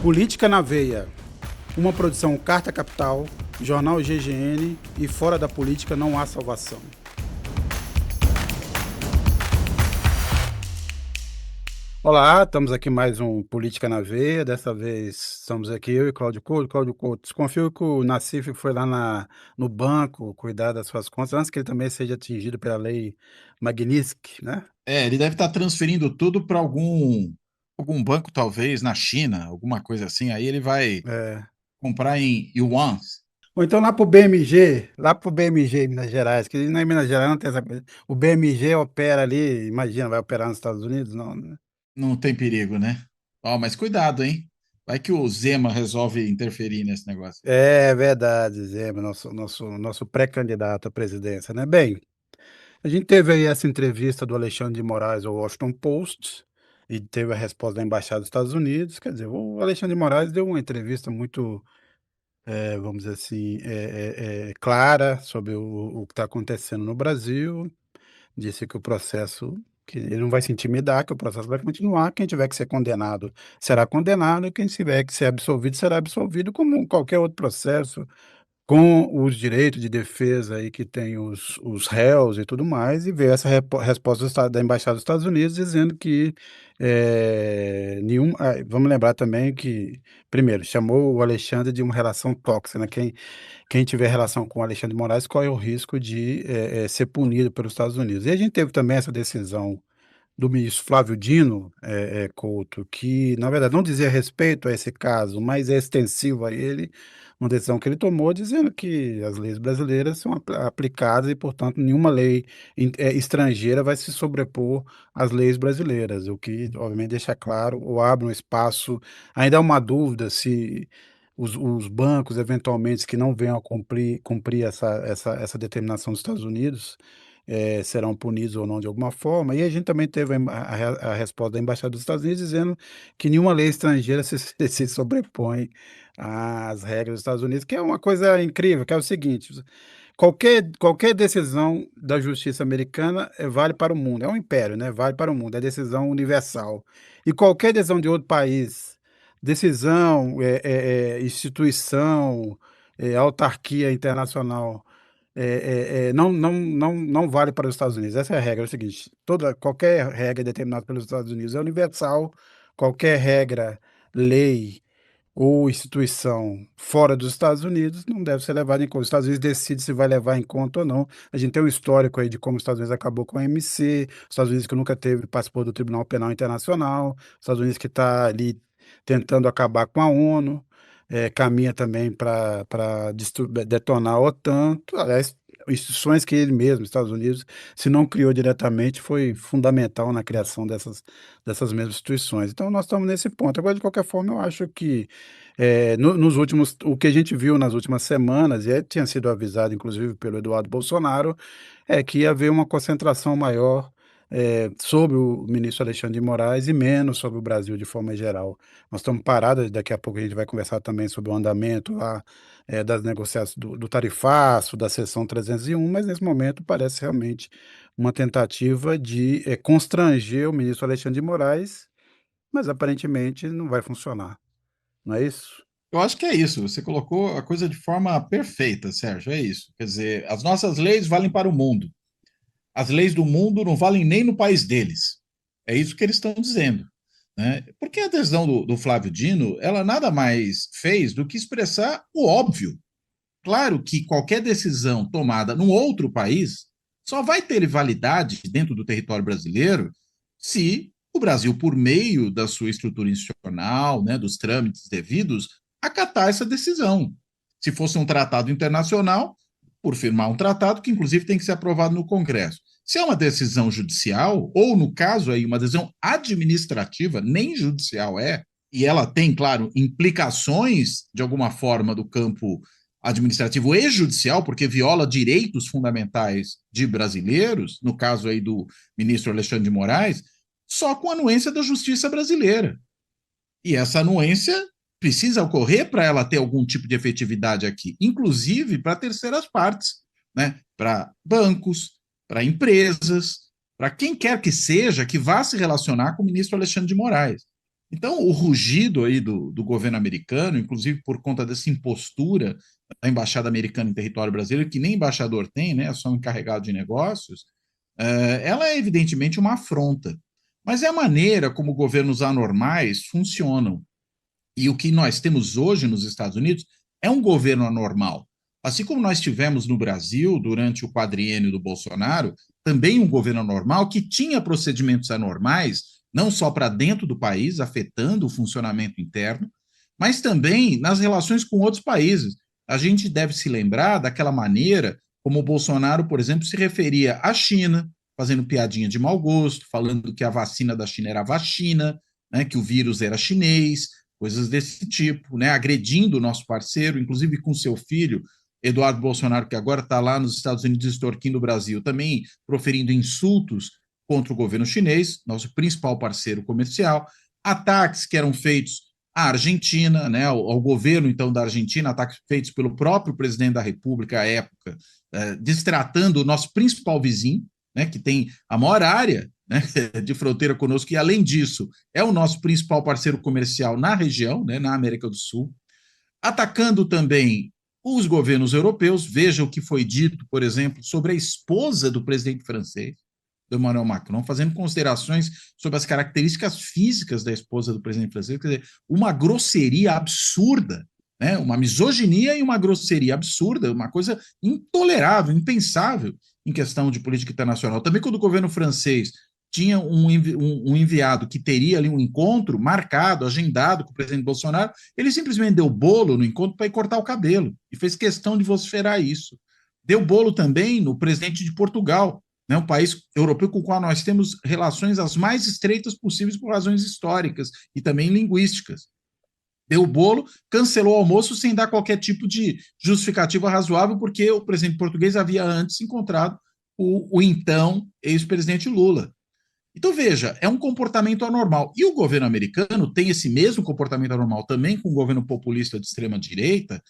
Política na Veia, uma produção Carta Capital, Jornal GGN e fora da política não há salvação. Olá, estamos aqui mais um Política na Veia, dessa vez estamos aqui eu e Cláudio Couto. Cláudio Couto, desconfio que o Nassif foi lá no banco cuidar das suas contas, antes que ele também seja atingido pela lei Magnitsky, né? Ele deve estar transferindo tudo para algum banco, talvez, na China, alguma coisa assim. Aí ele vai É. comprar em yuans. Ou então lá pro BMG em Minas Gerais, que na Minas Gerais não tem essa coisa. O BMG opera ali, imagina, vai operar nos Estados Unidos? Não, né? Não tem perigo, né? Ó, mas cuidado, hein? Vai que o Zema resolve interferir nesse negócio. É verdade, Zema, nosso pré-candidato à presidência, né? Bem, a gente teve aí essa entrevista do Alexandre de Moraes ao Washington Post e teve a resposta da Embaixada dos Estados Unidos. Quer dizer, o Alexandre de Moraes deu uma entrevista muito, vamos dizer assim, clara sobre o que está acontecendo no Brasil. Disse que o processo, que ele não vai se intimidar, que o processo vai continuar. Quem tiver que ser condenado será condenado, e quem tiver que ser absolvido será absolvido, como qualquer outro processo, com os direitos de defesa aí que tem os réus e tudo mais, e ver essa resposta da Embaixada dos Estados Unidos dizendo que vamos lembrar também que, primeiro, chamou o Alexandre de uma relação tóxica, né? Quem tiver relação com o Alexandre de Moraes corre o risco de ser punido pelos Estados Unidos. E a gente teve também essa decisão do ministro Flávio Dino, Couto, que, na verdade, não dizia respeito a esse caso, mas é extensivo a ele, uma decisão que ele tomou dizendo que as leis brasileiras são aplicadas e, portanto, nenhuma lei estrangeira vai se sobrepor às leis brasileiras, o que, obviamente, deixa claro ou abre um espaço. Ainda há uma dúvida se os bancos, eventualmente, que não venham a cumprir essa determinação dos Estados Unidos, serão punidos ou não de alguma forma. E a gente também teve a resposta da Embaixada dos Estados Unidos dizendo que nenhuma lei estrangeira se sobrepõe às regras dos Estados Unidos, que é uma coisa incrível, que é o seguinte: qualquer decisão da justiça americana vale para o mundo, é um império, né? Vale para o mundo, é decisão universal. E qualquer decisão de outro país, decisão, instituição, autarquia internacional, não vale para os Estados Unidos. Essa é a regra, é o seguinte: qualquer regra determinada pelos Estados Unidos é universal, qualquer regra, lei ou instituição fora dos Estados Unidos não deve ser levada em conta. Os Estados Unidos decide se vai levar em conta ou não. A gente tem um histórico aí de como os Estados Unidos acabou com a OMC, os Estados Unidos que nunca participou do Tribunal Penal Internacional, os Estados Unidos que está ali tentando acabar com a ONU, caminha também para detonar a OTAN. Aliás, instituições que ele mesmo, Estados Unidos, se não criou diretamente, foi fundamental na criação dessas mesmas instituições. Então, nós estamos nesse ponto. Agora, de qualquer forma, eu acho que o que a gente viu nas últimas semanas, e tinha sido avisado, inclusive, pelo Eduardo Bolsonaro, é que ia haver uma concentração maior sobre o ministro Alexandre de Moraes e menos sobre o Brasil de forma geral. Nós estamos parados, daqui a pouco a gente vai conversar também sobre o andamento lá das negociações do tarifaço, da seção 301, mas nesse momento parece realmente uma tentativa de constranger o ministro Alexandre de Moraes, mas aparentemente não vai funcionar, não é isso? Eu acho que é isso. Você colocou a coisa de forma perfeita, Sérgio. É isso. Quer dizer, as nossas leis valem para o mundo. As leis do mundo não valem nem no país deles. É isso que eles estão dizendo. Né? Porque a decisão do Flávio Dino, ela nada mais fez do que expressar o óbvio. Claro que qualquer decisão tomada num outro país só vai ter validade dentro do território brasileiro se o Brasil, por meio da sua estrutura institucional, né, dos trâmites devidos, acatar essa decisão. Se fosse um tratado internacional, por firmar um tratado que, inclusive, tem que ser aprovado no Congresso. Se é uma decisão judicial, ou no caso aí, uma decisão administrativa, nem judicial e ela tem, claro, implicações de alguma forma do campo administrativo e judicial, porque viola direitos fundamentais de brasileiros, no caso aí do ministro Alexandre de Moraes, só com a anuência da justiça brasileira. E essa anuência precisa ocorrer para ela ter algum tipo de efetividade aqui, inclusive para terceiras partes, né? Para bancos, para empresas, para quem quer que seja que vá se relacionar com o ministro Alexandre de Moraes. Então, o rugido aí do governo americano, inclusive por conta dessa impostura da embaixada americana em território brasileiro, que nem embaixador tem, né, é só um encarregado de negócios, ela é evidentemente uma afronta. Mas é a maneira como governos anormais funcionam. E o que nós temos hoje nos Estados Unidos é um governo anormal. Assim como nós tivemos no Brasil, durante o quadriênio do Bolsonaro, também um governo anormal que tinha procedimentos anormais, não só para dentro do país, afetando o funcionamento interno, mas também nas relações com outros países. A gente deve se lembrar daquela maneira como o Bolsonaro, por exemplo, se referia à China, fazendo piadinha de mau gosto, falando que a vacina da China era vacina, né, que o vírus era chinês, coisas desse tipo, né, agredindo o nosso parceiro, inclusive com seu filho, Eduardo Bolsonaro, que agora está lá nos Estados Unidos extorquindo o Brasil, também proferindo insultos contra o governo chinês, nosso principal parceiro comercial, ataques que eram feitos à Argentina, né, ao governo então da Argentina, ataques feitos pelo próprio presidente da República à época, destratando o nosso principal vizinho, né, que tem a maior área, né, de fronteira conosco, e além disso, é o nosso principal parceiro comercial na região, né, na América do Sul, atacando também os governos europeus. Veja o que foi dito, por exemplo, sobre a esposa do presidente francês, do Emmanuel Macron, fazendo considerações sobre as características físicas da esposa do presidente francês, quer dizer, uma grosseria absurda, né? Uma misoginia e uma grosseria absurda, uma coisa intolerável, impensável em questão de política internacional. Também quando o governo francês tinha um enviado que teria ali um encontro marcado, agendado com o presidente Bolsonaro, ele simplesmente deu bolo no encontro para ir cortar o cabelo e fez questão de vociferar isso. Deu bolo também no presidente de Portugal, né, um país europeu com o qual nós temos relações as mais estreitas possíveis por razões históricas e também linguísticas. Deu o bolo, cancelou o almoço sem dar qualquer tipo de justificativa razoável, porque o presidente português havia antes encontrado o então ex-presidente Lula. Então, veja, é um comportamento anormal. E o governo americano tem esse mesmo comportamento anormal também com o governo populista de extrema-direita,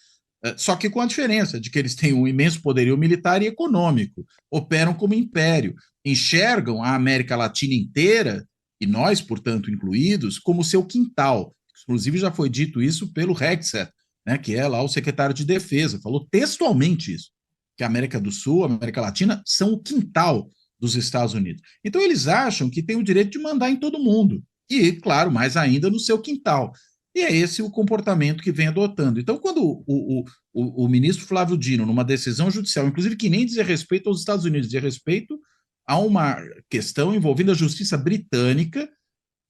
só que com a diferença de que eles têm um imenso poderio militar e econômico, operam como império, enxergam a América Latina inteira, e nós, portanto, incluídos, como seu quintal. Inclusive, já foi dito isso pelo Hegseth, né, que é lá o secretário de Defesa, falou textualmente isso, que a América do Sul, a América Latina, são o quintal dos Estados Unidos. Então, eles acham que têm o direito de mandar em todo mundo, e, claro, mais ainda no seu quintal. E é esse o comportamento que vem adotando. Então, quando o ministro Flávio Dino, numa decisão judicial, inclusive que nem diz respeito aos Estados Unidos, diz respeito a uma questão envolvendo a justiça britânica,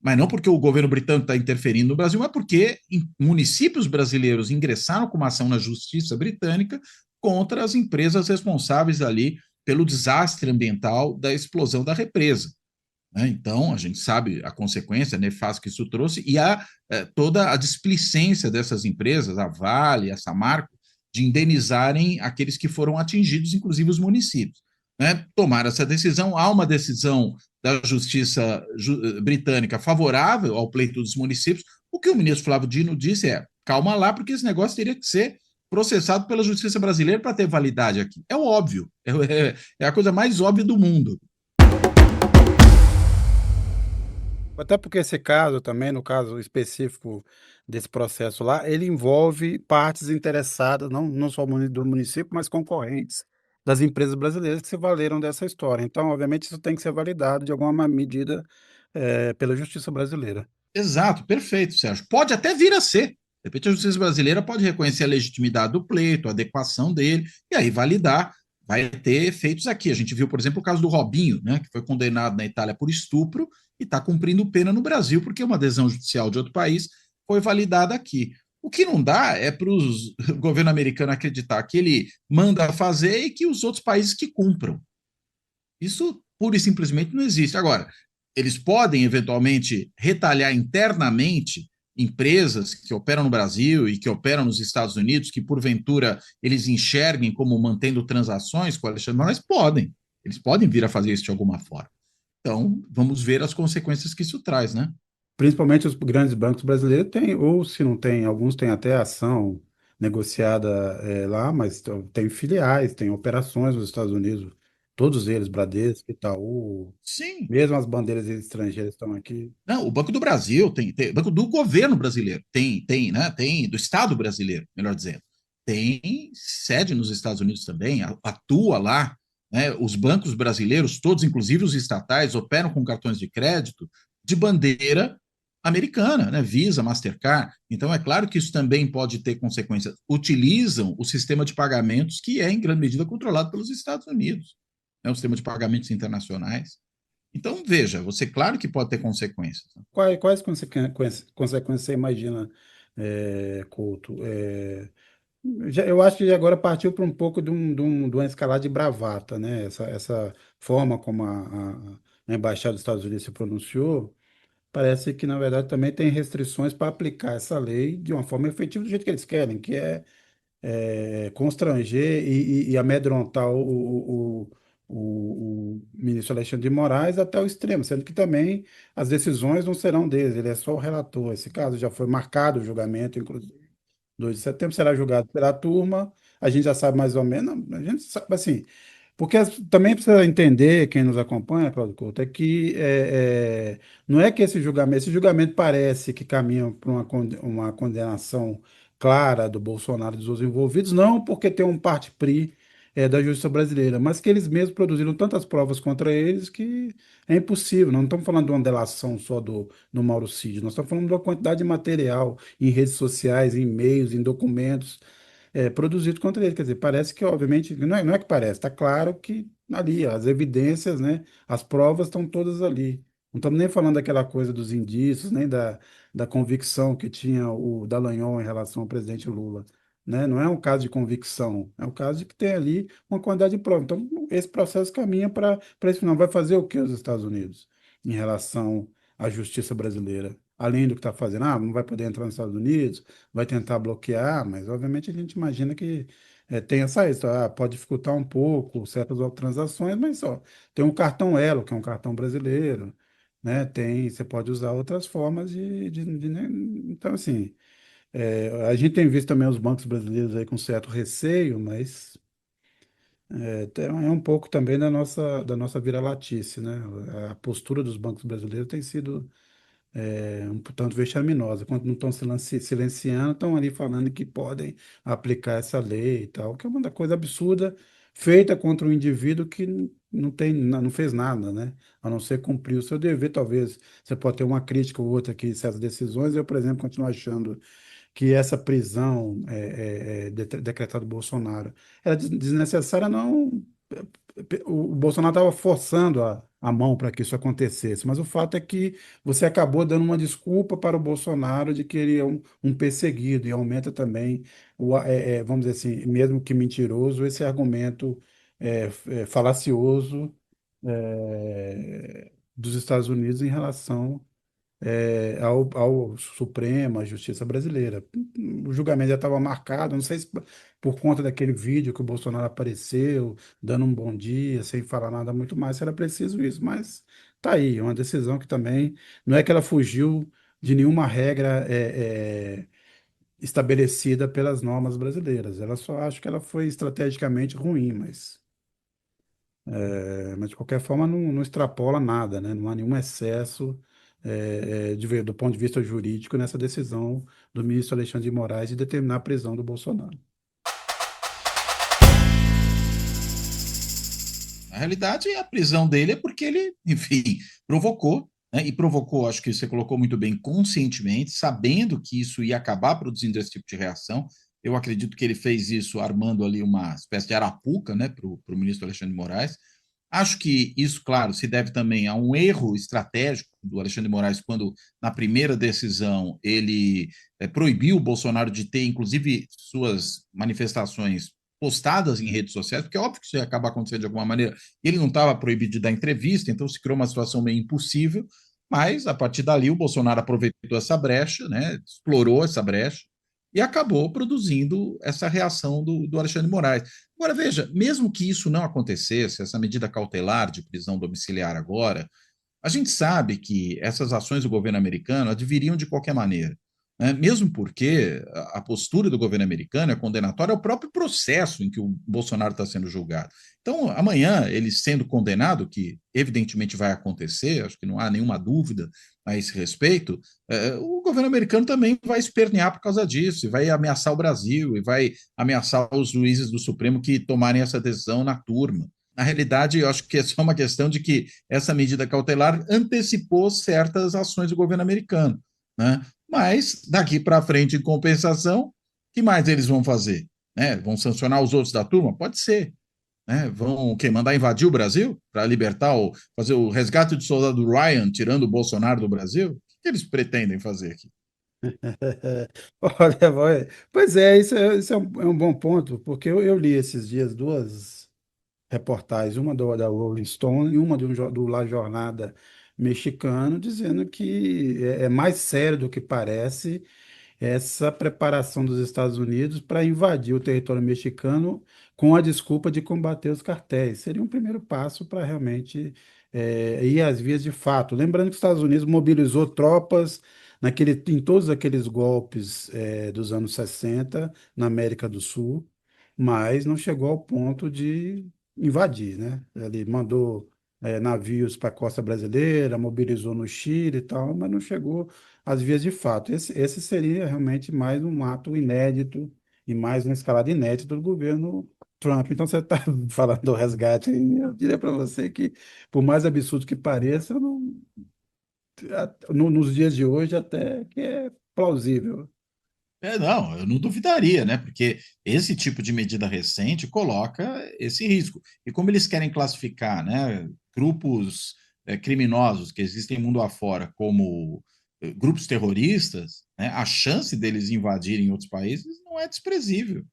mas não porque o governo britânico está interferindo no Brasil, mas porque municípios brasileiros ingressaram com uma ação na justiça britânica contra as empresas responsáveis ali pelo desastre ambiental da explosão da represa. Né? Então, a gente sabe a consequência nefasta que isso trouxe e toda a displicência dessas empresas, a Vale, a Samarco, de indenizarem aqueles que foram atingidos, inclusive os municípios. Né? Tomaram essa decisão, há uma decisão da justiça britânica favorável ao pleito dos municípios. O que o ministro Flávio Dino disse é: calma lá, porque esse negócio teria que ser processado pela justiça brasileira para ter validade aqui. É óbvio, é a coisa mais óbvia do mundo. Até porque esse caso também, no caso específico desse processo lá, ele envolve partes interessadas, não só do município, mas concorrentes das empresas brasileiras que se valeram dessa história. Então, obviamente, isso tem que ser validado de alguma medida, pela justiça brasileira. Exato, perfeito, Sérgio. Pode até vir a ser. De repente, a justiça brasileira pode reconhecer a legitimidade do pleito, a adequação dele, e aí validar. Vai ter efeitos aqui. A gente viu, por exemplo, o caso do Robinho, né, que foi condenado na Itália por estupro e está cumprindo pena no Brasil, porque uma adesão judicial de outro país foi validada aqui. O que não dá é para o governo americano acreditar que ele manda fazer e que os outros países que cumpram. Isso pura e simplesmente não existe. Agora, eles podem eventualmente retalhar internamente empresas que operam no Brasil e que operam nos Estados Unidos, que porventura eles enxerguem como mantendo transações com o Alexandre de Moraes, podem. Eles podem vir a fazer isso de alguma forma. Então, vamos ver as consequências que isso traz, né? Principalmente os grandes bancos brasileiros têm, ou se não tem, alguns têm até ação negociada lá, mas tem filiais, tem operações nos Estados Unidos Todos eles, Bradesco, Itaú, Sim. mesmo as bandeiras estrangeiras estão aqui. Não, o Banco do Brasil tem Banco do governo brasileiro, né? Tem do Estado brasileiro, melhor dizendo. Tem sede nos Estados Unidos também, atua lá, né? Os bancos brasileiros, todos, inclusive os estatais, operam com cartões de crédito de bandeira americana, né? Visa, Mastercard. Então, é claro que isso também pode ter consequências. Utilizam o sistema de pagamentos que é, em grande medida, controlado pelos Estados Unidos, né? O sistema de pagamentos internacionais. Então, veja, você claro que pode ter consequências. Quais consequências você imagina, Couto? Eu acho que agora partiu para um pouco de uma escalada de bravata, né? Essa forma como a Embaixada dos Estados Unidos se pronunciou, parece que, na verdade, também tem restrições para aplicar essa lei de uma forma efetiva do jeito que eles querem, que constranger e amedrontar o ministro Alexandre de Moraes até o extremo, sendo que também as decisões não serão deles, ele é só o relator. Esse caso já foi marcado o julgamento, inclusive. 2 de setembro será julgado pela turma. A gente já sabe mais ou menos, a gente sabe assim, porque também precisa entender, quem nos acompanha, Claudio Couto, é que não é que esse julgamento parece que caminha para uma condenação clara do Bolsonaro e dos envolvidos, não porque tem um parte-pri da justiça brasileira, mas que eles mesmos produziram tantas provas contra eles que é impossível. Não estamos falando de uma delação só do Mauro Cid, nós estamos falando de uma quantidade de material em redes sociais, em e-mails, em documentos produzido contra ele. Quer dizer, parece que, obviamente, não é que parece, está claro que ali, as evidências, né, as provas estão todas ali. Não estamos nem falando daquela coisa dos indícios, nem da convicção que tinha o Dallagnol em relação ao presidente Lula. Né? Não é um caso de convicção, é um caso de que tem ali uma quantidade de provas. Então, esse processo caminha para esse final. Vai fazer o que os Estados Unidos em relação à justiça brasileira? Além do que está fazendo, não vai poder entrar nos Estados Unidos, vai tentar bloquear, mas obviamente a gente imagina que tem essa isso, pode dificultar um pouco certas transações, mas só tem um cartão Elo, que é um cartão brasileiro, né? Você pode usar outras formas né? Então, assim, a gente tem visto também os bancos brasileiros aí com certo receio, mas é um pouco também da nossa vira-latice, né? A postura dos bancos brasileiros tem sido um tanto vexaminosa. Quando não estão silenciando, estão ali falando que podem aplicar essa lei e tal, que é uma coisa absurda, feita contra um indivíduo que não fez nada, né? A não ser cumprir o seu dever. Talvez você pode ter uma crítica ou outra aqui, certas decisões. Eu, por exemplo, continuo achando que essa prisão decretada do Bolsonaro era desnecessária, não. O Bolsonaro estava forçando a mão para que isso acontecesse, mas o fato é que você acabou dando uma desculpa para o Bolsonaro de que ele é um perseguido e aumenta também, vamos dizer assim, mesmo que mentiroso, esse argumento falacioso dos Estados Unidos em relação ao Supremo, à Justiça brasileira. O julgamento já estava marcado, não sei se por conta daquele vídeo que o Bolsonaro apareceu, dando um bom dia, sem falar nada muito mais, se era preciso isso, mas tá aí, é uma decisão que também não é que ela fugiu de nenhuma regra estabelecida pelas normas brasileiras. Ela só acho que ela foi estrategicamente ruim, mas de qualquer forma não extrapola nada, né? Não há nenhum excesso do ponto de vista jurídico nessa decisão do ministro Alexandre de Moraes de determinar a prisão do Bolsonaro. Na realidade, a prisão dele é porque ele, enfim, provocou, né? E provocou, acho que você colocou muito bem, conscientemente, sabendo que isso ia acabar produzindo esse tipo de reação. Eu acredito que ele fez isso armando ali uma espécie de arapuca, né, para o ministro Alexandre de Moraes. Acho que isso, claro, se deve também a um erro estratégico do Alexandre de Moraes, quando, na primeira decisão, ele proibiu o Bolsonaro de ter, inclusive, suas manifestações postadas em redes sociais, porque é óbvio que isso ia acabar acontecendo de alguma maneira. Ele não estava proibido de dar entrevista, então se criou uma situação meio impossível, mas a partir dali o Bolsonaro aproveitou essa brecha, né, explorou essa brecha e acabou produzindo essa reação do Alexandre de Moraes. Agora, veja, mesmo que isso não acontecesse, essa medida cautelar de prisão domiciliar agora, a gente sabe que essas ações do governo americano adviriam de qualquer maneira. né? Mesmo porque a postura do governo americano é condenatória ao próprio processo em que o Bolsonaro está sendo julgado. Então, amanhã, ele sendo condenado, que evidentemente vai acontecer, acho que não há nenhuma dúvida a esse respeito, o governo americano também vai espernear por causa disso, e vai ameaçar o Brasil, e vai ameaçar os juízes do Supremo que tomarem essa decisão na turma. Na realidade, eu acho que é só uma questão de que essa medida cautelar antecipou certas ações do governo americano, né? Mas daqui para frente, em compensação, o que mais eles vão fazer? Né? Vão sancionar os outros da turma? Pode ser. Né? Vão o quê? Mandar invadir o Brasil para libertar, fazer o resgate do soldado Ryan, tirando o Bolsonaro do Brasil? O que eles pretendem fazer aqui? Olha, pois é, isso é um bom ponto, porque eu li esses dias duas reportagens, uma da Rolling Stone e uma do La Jornada mexicano, dizendo que é mais sério do que parece essa preparação dos Estados Unidos para invadir o território mexicano com a desculpa de combater os cartéis. Seria um primeiro passo para realmente ir às vias de fato. Lembrando que os Estados Unidos mobilizou tropas em todos aqueles golpes dos anos 60 na América do Sul, mas não chegou ao ponto de invadir, né? Ele mandou navios para a costa brasileira, mobilizou no Chile e tal, mas não chegou às vias de fato. Esse seria realmente mais um ato inédito e mais uma escalada inédita do governo Trump. Então, você está falando do resgate, e eu diria para você que, por mais absurdo que pareça, nos dias de hoje até que é plausível. Não, eu não duvidaria, né? Porque esse tipo de medida recente coloca esse risco. E como eles querem classificar, né, grupos criminosos que existem mundo afora como grupos terroristas, né, a chance deles invadirem outros países não é desprezível.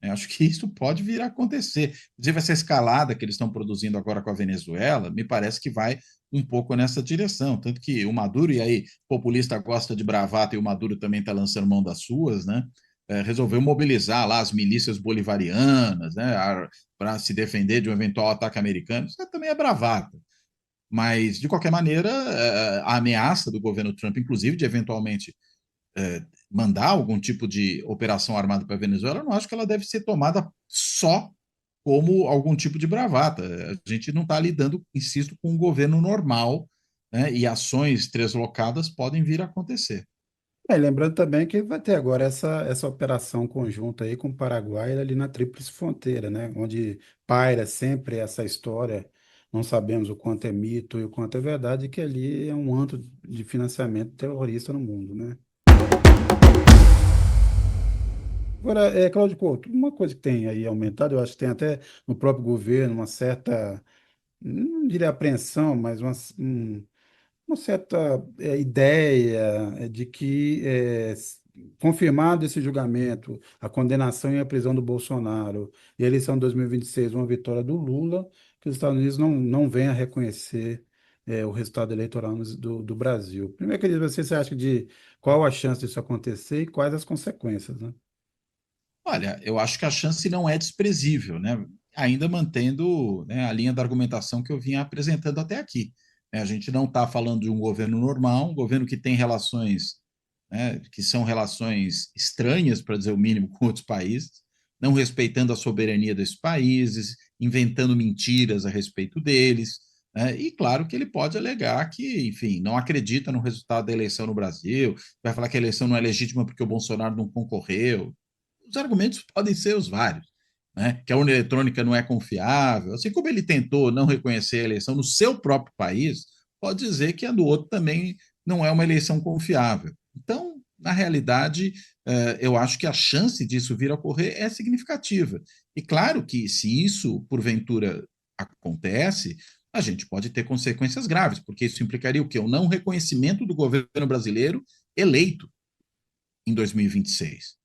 Eu acho que isso pode vir a acontecer. Inclusive, essa escalada que eles estão produzindo agora com a Venezuela, me parece que vai um pouco nessa direção. Tanto que o Maduro, e aí, populista gosta de bravata e o Maduro também está lançando mão das suas, né? Resolveu mobilizar lá as milícias bolivarianas, né, para se defender de um eventual ataque americano. Isso também é bravata. Mas, de qualquer maneira, a ameaça do governo Trump, inclusive, de eventualmente mandar algum tipo de operação armada para a Venezuela, eu não acho que ela deve ser tomada só como algum tipo de bravata. A gente não está lidando, insisto, com um governo normal, né, e ações translocadas podem vir a acontecer. Lembrando também que vai ter agora essa operação conjunta aí com o Paraguai ali na Tríplice Fronteira, né? Onde paira sempre essa história, não sabemos o quanto é mito e o quanto é verdade, que ali é um antro de financiamento terrorista no mundo, né? Agora, Cláudio Couto, uma coisa que tem aí aumentado, eu acho que tem até no próprio governo uma certa, não diria apreensão, mas uma certa ideia de que, confirmado esse julgamento, a condenação e a prisão do Bolsonaro e a eleição de 2026, uma vitória do Lula, que os Estados Unidos não venham a reconhecer o resultado eleitoral do Brasil. Primeiro, queria ver se você acha de qual a chance disso acontecer e quais as consequências, né? Olha, eu acho que a chance não é desprezível, né? Ainda mantendo, né, a linha da argumentação que eu vinha apresentando até aqui. A gente não está falando de um governo normal, um governo que tem relações, né, que são relações estranhas, para dizer o mínimo, com outros países, não respeitando a soberania desses países, inventando mentiras a respeito deles, né? E claro que ele pode alegar que, enfim, não acredita no resultado da eleição no Brasil, vai falar que a eleição não é legítima porque o Bolsonaro não concorreu. Os argumentos podem ser os vários, né? Que a urna eletrônica não é confiável, assim como ele tentou não reconhecer a eleição no seu próprio país, pode dizer que a do outro também não é uma eleição confiável. Então, na realidade, eu acho que a chance disso vir a ocorrer é significativa. E claro que se isso, porventura, acontece, a gente pode ter consequências graves, porque isso implicaria o quê? O não reconhecimento do governo brasileiro eleito em 2026.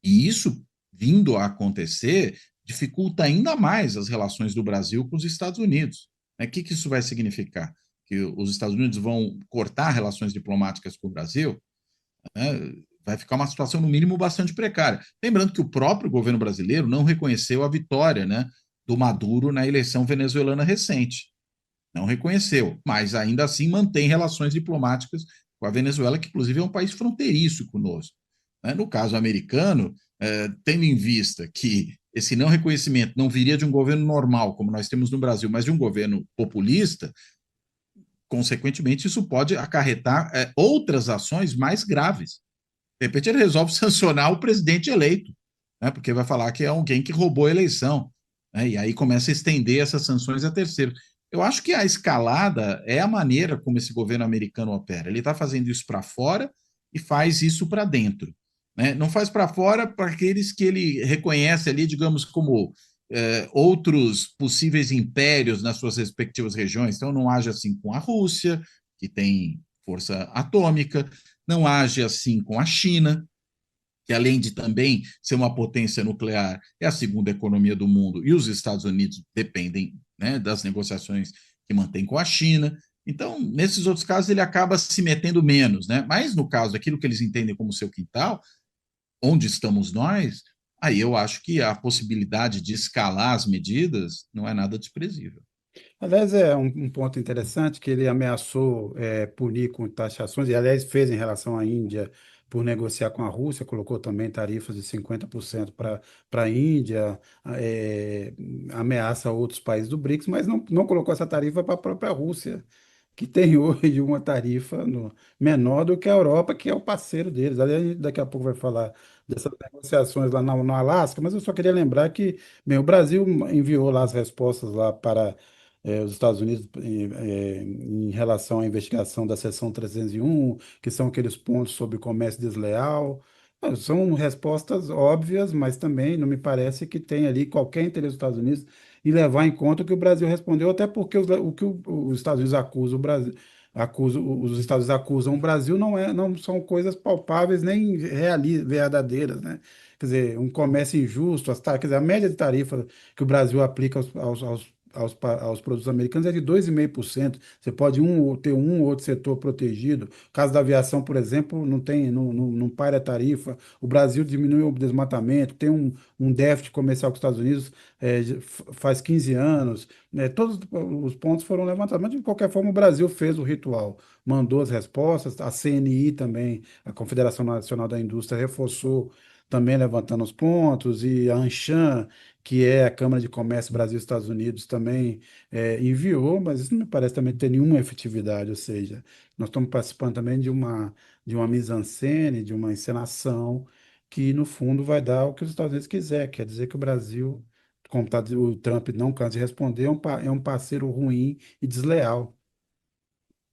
E isso, vindo a acontecer, dificulta ainda mais as relações do Brasil com os Estados Unidos. O que isso vai significar? Que os Estados Unidos vão cortar relações diplomáticas com o Brasil? Né? Vai ficar uma situação, no mínimo, bastante precária. Lembrando que o próprio governo brasileiro não reconheceu a vitória, né, do Maduro na eleição venezuelana recente. Não reconheceu, mas ainda assim mantém relações diplomáticas com a Venezuela, que inclusive é um país fronteiriço conosco. né? No caso americano, tendo em vista que esse não reconhecimento não viria de um governo normal, como nós temos no Brasil, mas de um governo populista, consequentemente, isso pode acarretar outras ações mais graves. De repente, ele resolve sancionar o presidente eleito, né? Porque vai falar que é alguém que roubou a eleição, né? E aí começa a estender essas sanções a terceiros. Eu acho que a escalada é a maneira como esse governo americano opera. Ele está fazendo isso para fora e faz isso para dentro, né? Não faz para fora para aqueles que ele reconhece ali, digamos, como outros possíveis impérios nas suas respectivas regiões. Então, não age assim com a Rússia, que tem força atômica, não age assim com a China, que além de também ser uma potência nuclear, é a segunda economia do mundo, e os Estados Unidos dependem, né, das negociações que mantém com a China. Então, nesses outros casos, ele acaba se metendo menos, né? Mas no caso daquilo que eles entendem como seu quintal, onde estamos nós, aí eu acho que a possibilidade de escalar as medidas não é nada desprezível. Aliás, é um ponto interessante que ele ameaçou punir com taxações, e aliás fez em relação à Índia por negociar com a Rússia, colocou também tarifas de 50% para a Índia, eh, ameaça outros países do BRICS, mas não colocou essa tarifa para a própria Rússia, que tem hoje uma tarifa menor do que a Europa, que é o parceiro deles. Aliás, daqui a pouco vai falar dessas negociações lá no Alasca, mas eu só queria lembrar que, bem, o Brasil enviou lá as respostas lá para os Estados Unidos em relação à investigação da seção 301, que são aqueles pontos sobre comércio desleal. São respostas óbvias, mas também não me parece que tem ali qualquer interesse dos Estados Unidos em levar em conta o que o Brasil respondeu, até porque o que os Estados Unidos acusam o Brasil, os Estados Unidos acusam o Brasil não são coisas palpáveis nem verdadeiras, né? Quer dizer, um comércio injusto, quer dizer, a média de tarifa que o Brasil aplica aos produtos americanos é de 2,5%. Você pode ter um ou outro setor protegido. No caso da aviação, por exemplo, não paga a tarifa. O Brasil diminuiu o desmatamento, tem um déficit comercial com os Estados Unidos faz 15 anos. Né? Todos os pontos foram levantados, mas de qualquer forma o Brasil fez o ritual, mandou as respostas, a CNI também, a Confederação Nacional da Indústria, reforçou também levantando os pontos, e a Anshan, que é a Câmara de Comércio Brasil-Estados Unidos, também enviou, mas isso não me parece também ter nenhuma efetividade, ou seja, nós estamos participando também de uma mise-en-scène, de uma encenação, que no fundo vai dar o que os Estados Unidos quiser, quer dizer que o Brasil, como o Trump não cansa de responder, é um parceiro ruim e desleal,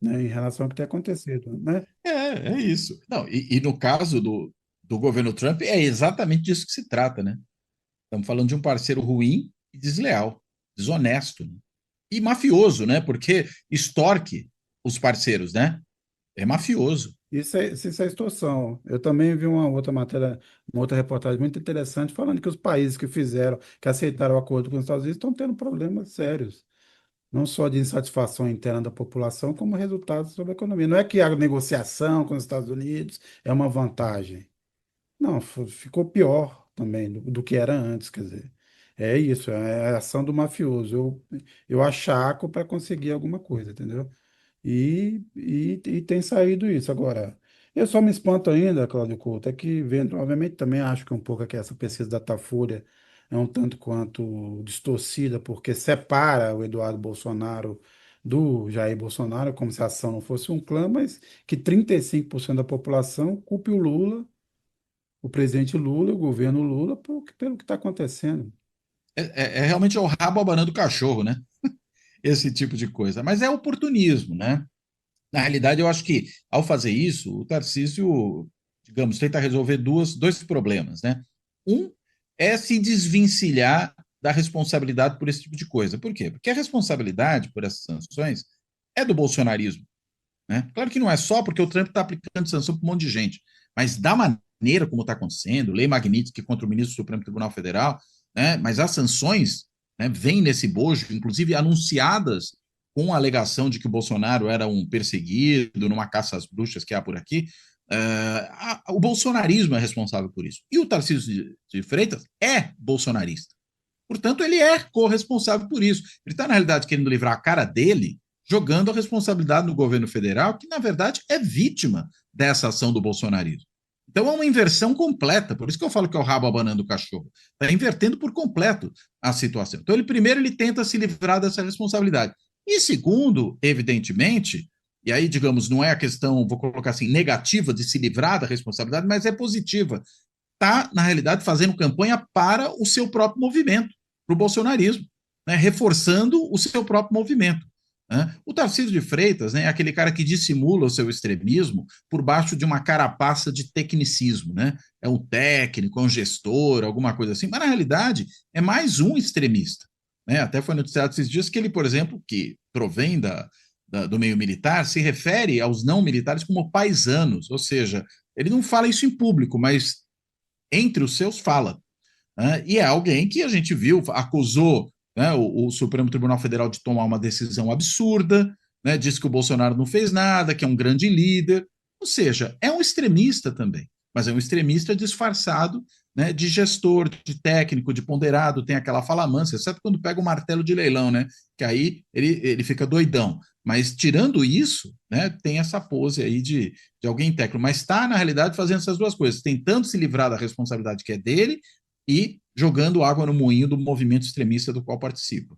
né, em relação ao que tem acontecido, né? É isso. Não, e no caso do governo Trump, é exatamente disso que se trata, né? Estamos falando de um parceiro ruim e desleal, desonesto, né? E mafioso, né? Porque extorque os parceiros, né? É mafioso. Isso é extorsão. Eu também vi uma outra matéria, uma outra reportagem muito interessante falando que os países que aceitaram o acordo com os Estados Unidos estão tendo problemas sérios, não só de insatisfação interna da população, como resultados sobre a economia. Não é que a negociação com os Estados Unidos é uma vantagem. Não, ficou pior também do que era antes, quer dizer. É isso, é a ação do mafioso. Eu achaco para conseguir alguma coisa, entendeu? E tem saído isso. Agora, eu só me espanto ainda, Cláudio Couto, é que vendo, obviamente também acho que um pouco aqui essa pesquisa da Datafolha é um tanto quanto distorcida, porque separa o Eduardo Bolsonaro do Jair Bolsonaro, como se a ação não fosse um clã, mas que 35% da população culpe o Lula, o presidente Lula, o governo Lula, pelo que está acontecendo. É realmente o rabo abanando o cachorro, né? Esse tipo de coisa. Mas é oportunismo, né? Na realidade, eu acho que ao fazer isso, o Tarcísio, digamos, tenta resolver dois problemas, né? Um é se desvencilhar da responsabilidade por esse tipo de coisa. Por quê? Porque a responsabilidade por essas sanções é do bolsonarismo, né? Claro que não é só porque o Trump está aplicando sanção para um monte de gente, mas da maneira como está acontecendo, lei Magnitsky contra o ministro do Supremo Tribunal Federal, né? Mas as sanções, né, vêm nesse bojo, inclusive anunciadas com a alegação de que o Bolsonaro era um perseguido numa caça às bruxas que há por aqui. O bolsonarismo é responsável por isso. E o Tarcísio de Freitas é bolsonarista. Portanto, ele é corresponsável por isso. Ele está, na realidade, querendo livrar a cara dele, jogando a responsabilidade no governo federal, que, na verdade, é vítima dessa ação do bolsonarismo. Então é uma inversão completa, por isso que eu falo que é o rabo abanando o cachorro. Está invertendo por completo a situação. Então, ele tenta se livrar dessa responsabilidade. E segundo, evidentemente, e aí, digamos, não é a questão, vou colocar assim, negativa de se livrar da responsabilidade, mas é positiva. Está, na realidade, fazendo campanha para o seu próprio movimento, para o bolsonarismo, né? Reforçando o seu próprio movimento. Né? O Tarcísio de Freitas, né, é aquele cara que dissimula o seu extremismo por baixo de uma carapaça de tecnicismo. Né? É um técnico, é um gestor, alguma coisa assim, mas na realidade é mais um extremista. Né? Até foi noticiado esses dias que ele, por exemplo, que provém do meio militar, se refere aos não militares como paisanos, ou seja, ele não fala isso em público, mas entre os seus fala. Né? E é alguém que a gente viu, acusou, né, o Supremo Tribunal Federal de tomar uma decisão absurda, né, disse que o Bolsonaro não fez nada, que é um grande líder. Ou seja, é um extremista também, mas é um extremista disfarçado, né, de gestor, de técnico, de ponderado, tem aquela fala mansa, exceto quando pega o martelo de leilão, né, que aí ele fica doidão. Mas tirando isso, né, tem essa pose aí de alguém técnico, mas está, na realidade, fazendo essas duas coisas, tentando se livrar da responsabilidade que é dele e jogando água no moinho do movimento extremista do qual participa.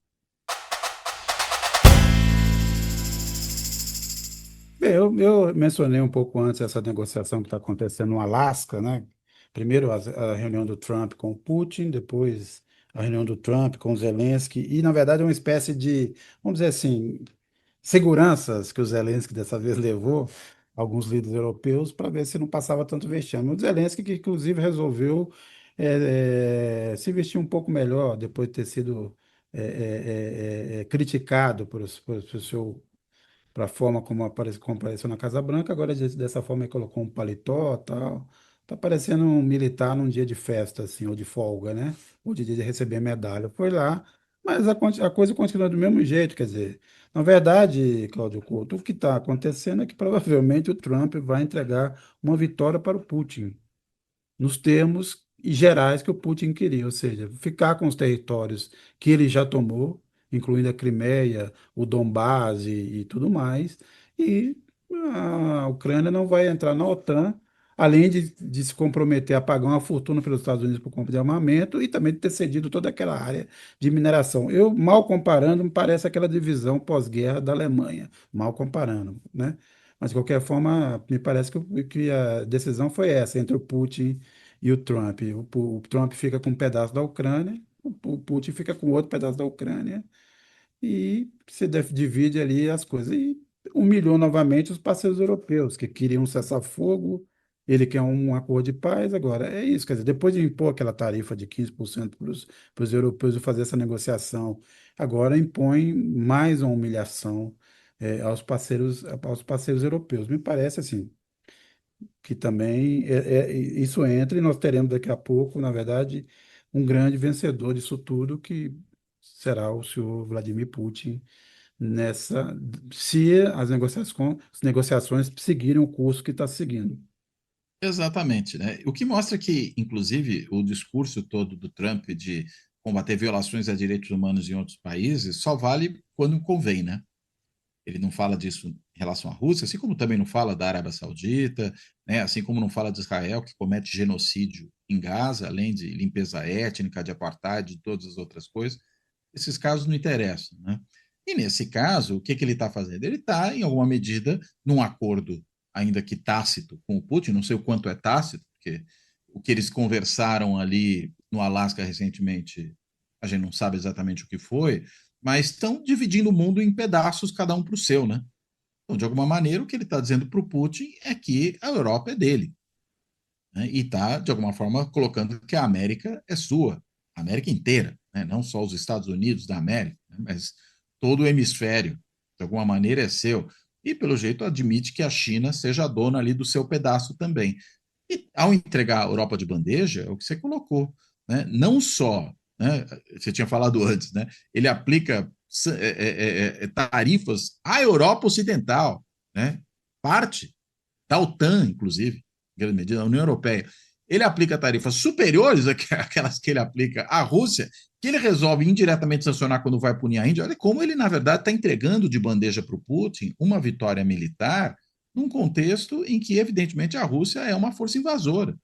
Bem, eu mencionei um pouco antes essa negociação que está acontecendo no Alasca, né? Primeiro a reunião do Trump com o Putin, depois a reunião do Trump com o Zelensky, e na verdade é uma espécie de, vamos dizer assim, seguranças que o Zelensky dessa vez levou alguns líderes europeus para ver se não passava tanto vexame. O Zelensky que inclusive resolveu se vestir um pouco melhor depois de ter sido criticado por seu para a forma como como apareceu na Casa Branca, agora dessa forma ele colocou um paletó e tal. Tá parecendo um militar num dia de festa, assim, ou de folga, né? Ou de dia de receber medalha. Foi lá, mas a coisa continua do mesmo jeito, quer dizer. Na verdade, Cláudio Couto, o que está acontecendo é que provavelmente o Trump vai entregar uma vitória para o Putin nos termos gerais que o Putin queria, ou seja, ficar com os territórios que ele já tomou, incluindo a Crimeia, o Donbás e tudo mais, e a Ucrânia não vai entrar na OTAN, além de se comprometer a pagar uma fortuna pelos Estados Unidos por compra de armamento e também de ter cedido toda aquela área de mineração. Eu, mal comparando, me parece aquela divisão pós-guerra da Alemanha, mal comparando, né? Mas, de qualquer forma, me parece que a decisão foi essa, entre o Putin e o Trump. O Trump fica com um pedaço da Ucrânia, o Putin fica com outro pedaço da Ucrânia e se divide ali as coisas. E humilhou novamente os parceiros europeus, que queriam um cessar-fogo, ele quer um acordo de paz. Agora, é isso, quer dizer, depois de impor aquela tarifa de 15% para os europeus e fazer essa negociação, agora impõe mais uma humilhação aos parceiros europeus. Me parece assim que também isso entra e nós teremos daqui a pouco, na verdade, um grande vencedor disso tudo, que será o senhor Vladimir Putin, nessa, se as negociações seguirem o curso que está seguindo. Exatamente, né? O que mostra que, inclusive, o discurso todo do Trump de combater violações a direitos humanos em outros países só vale quando convém, né? Ele não fala disso em relação à Rússia, assim como também não fala da Arábia Saudita, né? Assim como não fala de Israel, que comete genocídio em Gaza, além de limpeza étnica, de apartheid, de todas as outras coisas. Esses casos não interessam, né? E nesse caso, o que, que ele está fazendo? Ele está, em alguma medida, num acordo, ainda que tácito, com o Putin, não sei o quanto é tácito, porque o que eles conversaram ali no Alasca recentemente, a gente não sabe exatamente o que foi, mas estão dividindo o mundo em pedaços, cada um para o seu, né? Então, de alguma maneira, o que ele está dizendo para o Putin é que a Europa é dele, né? E está, de alguma forma, colocando que a América é sua, a América inteira, né? Não só os Estados Unidos da América, né? Mas todo o hemisfério, de alguma maneira, é seu. E, pelo jeito, admite que a China seja a dona ali do seu pedaço também. E, ao entregar a Europa de bandeja, é o que você colocou, né? Não só, né? Você tinha falado antes, né? Ele aplica tarifas à Europa Ocidental, né? Parte da OTAN, inclusive, em grande medida, da União Europeia. Ele aplica tarifas superiores àquelas que ele aplica à Rússia, que ele resolve indiretamente sancionar quando vai punir a Índia. Olha como ele, na verdade, está entregando de bandeja para o Putin uma vitória militar num contexto em que, evidentemente, a Rússia é uma força invasora.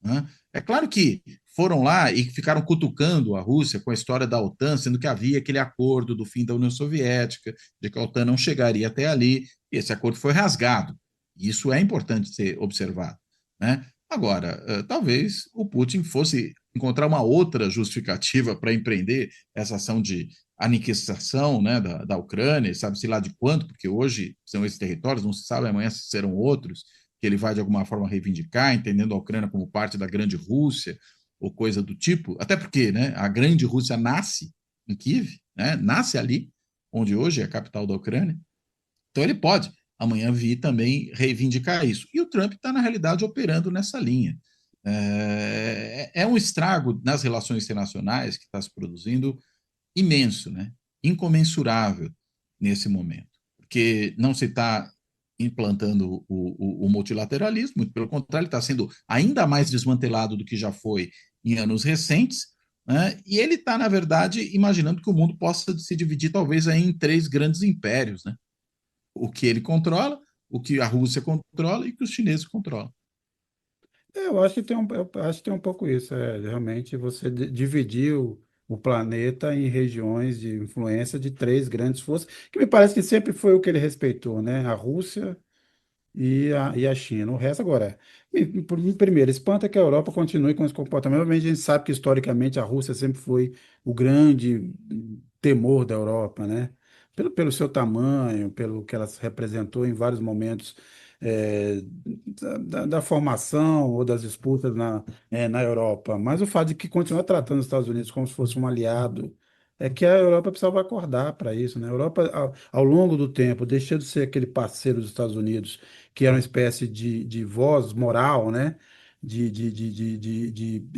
Né? É claro que foram lá e ficaram cutucando a Rússia com a história da OTAN, sendo que havia aquele acordo do fim da União Soviética, de que a OTAN não chegaria até ali, e esse acordo foi rasgado. Isso é importante ser observado. Né? Agora, talvez o Putin fosse encontrar uma outra justificativa para empreender essa ação de aniquilação, né, da Ucrânia, sabe-se lá de quanto, porque hoje são esses territórios, não se sabe amanhã se serão outros, que ele vai de alguma forma reivindicar, entendendo a Ucrânia como parte da grande Rússia ou coisa do tipo, até porque, né, a grande Rússia nasce em Kiev, né, nasce ali, onde hoje é a capital da Ucrânia. Então ele pode amanhã vir também reivindicar isso. E o Trump está, na realidade, operando nessa linha. É um estrago nas relações internacionais que está se produzindo imenso, né? Incomensurável nesse momento, porque não se está implantando o multilateralismo, muito pelo contrário, ele está sendo ainda mais desmantelado do que já foi em anos recentes, né? E ele está, na verdade, imaginando que o mundo possa se dividir talvez aí em três grandes impérios, né? O que ele controla, o que a Rússia controla e o que os chineses controlam. Eu acho que eu acho que tem um pouco isso, realmente você dividir o planeta em regiões de influência de três grandes forças, que me parece que sempre foi o que ele respeitou, né? A Rússia e a China. O resto agora, primeiro, espanta que a Europa continue com esse comportamento. Obviamente, a gente sabe que historicamente a Rússia sempre foi o grande temor da Europa, né? Pelo seu tamanho, pelo que ela representou em vários momentos da formação ou das disputas na Europa. Mas o fato de que continua tratando os Estados Unidos como se fosse um aliado é que a Europa precisava acordar para isso, né? A Europa, ao longo do tempo, deixou de ser aquele parceiro dos Estados Unidos que era uma espécie de voz moral, né?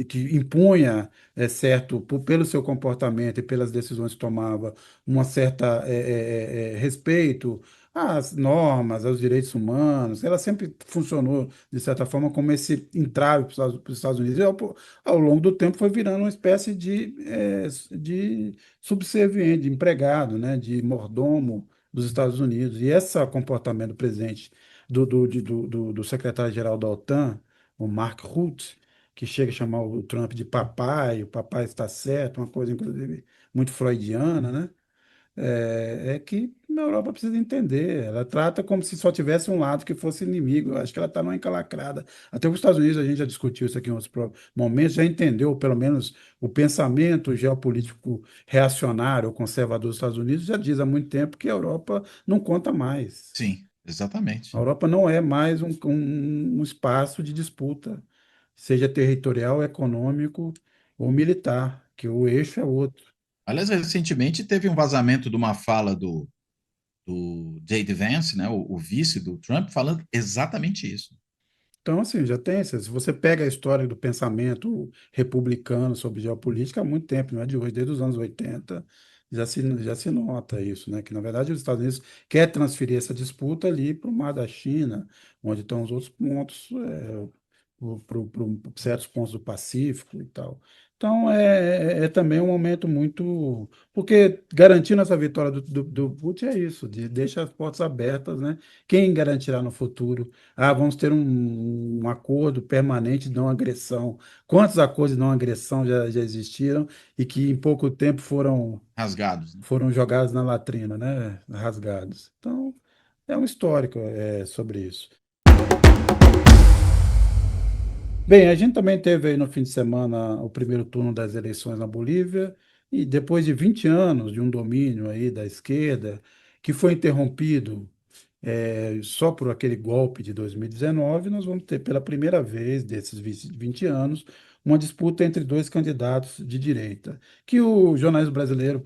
Que impunha, certo, pelo seu comportamento e pelas decisões que tomava, uma certa respeito às normas, aos direitos humanos. Ela sempre funcionou, de certa forma, como esse entrave para os Estados Unidos. E ao longo do tempo foi virando uma espécie de subserviente, de empregado, né? De mordomo dos Estados Unidos. E esse comportamento do presidente do secretário-geral da OTAN, o Mark Rutte, que chega a chamar o Trump de papai, o papai está certo, uma coisa, inclusive, muito freudiana, né? É que a Europa precisa entender. Ela trata como se só tivesse um lado que fosse inimigo. Eu acho que ela está numa encalacrada. Até os Estados Unidos, a gente já discutiu isso aqui em outros momentos, já entendeu, pelo menos, o pensamento geopolítico reacionário ou conservador dos Estados Unidos já diz há muito tempo que a Europa não conta mais. Sim, A exatamente. Europa não é mais um espaço de disputa, seja territorial, econômico ou militar, que o eixo é outro. Aliás, recentemente teve um vazamento de uma fala do J.D. Vance, né, o vice do Trump, falando exatamente isso. Então, assim, já tem. Se você pega a história do pensamento republicano sobre geopolítica há muito tempo, não é de hoje, desde os anos 80, já se nota isso, né? Que, na verdade, os Estados Unidos quer transferir essa disputa ali para o mar da China, onde estão os outros pontos, para certos pontos do Pacífico e tal. Então, é também um momento muito. Porque garantindo essa vitória do Putin é isso, deixa as portas abertas, né? Quem garantirá no futuro? Ah, vamos ter um acordo permanente de não agressão. Quantos acordos de não agressão já existiram e que em pouco tempo Rasgados, né? foram jogados na latrina, né? Rasgados. Então, é um histórico sobre isso. Bem, a gente também teve aí no fim de semana o primeiro turno das eleições na Bolívia, e depois de 20 anos de um domínio aí da esquerda, que foi interrompido só por aquele golpe de 2019, nós vamos ter pela primeira vez desses 20 anos uma disputa entre dois candidatos de direita, que o jornalismo brasileiro,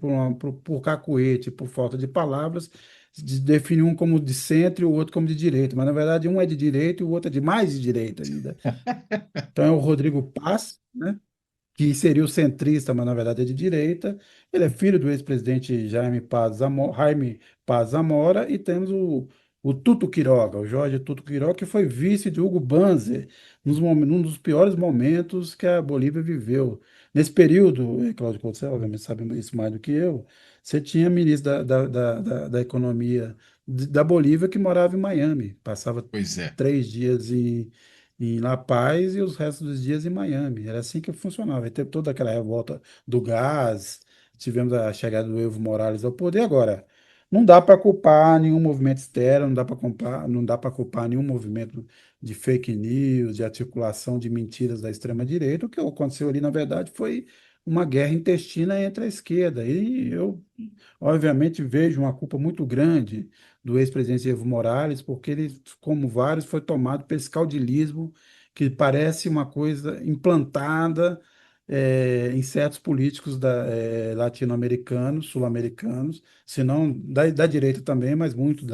por cacuete, por falta de palavras, define um como de centro e o outro como de direita, mas na verdade um é de direita e o outro é de mais de direita ainda. Então é o Rodrigo Paz, né? Que seria o centrista, mas na verdade é de direita. Ele é filho do ex-presidente Jaime Paz Zamora, e temos o Tuto Quiroga, o Jorge Tuto Quiroga, que foi vice de Hugo Banzer, num dos piores momentos que a Bolívia viveu. Nesse período, Cláudio Couto, você obviamente sabe isso mais do que eu, você tinha ministro da Economia da Bolívia que morava em Miami. Passava Pois é. 3 dias em La Paz e os restos dos dias em Miami. Era assim que funcionava. E teve toda aquela revolta do gás, tivemos a chegada do Evo Morales ao poder. Agora, não dá para culpar nenhum movimento externo, não dá para culpar nenhum movimento de fake news, de articulação de mentiras da extrema-direita. O que aconteceu ali, na verdade, foi uma guerra intestina entre a esquerda. E eu obviamente, vejo uma culpa muito grande do ex-presidente Evo Morales, porque ele, como vários, foi tomado por esse caudilismo que parece uma coisa implantada em certos políticos latino-americanos, sul-americanos, se não da direita também, mas muito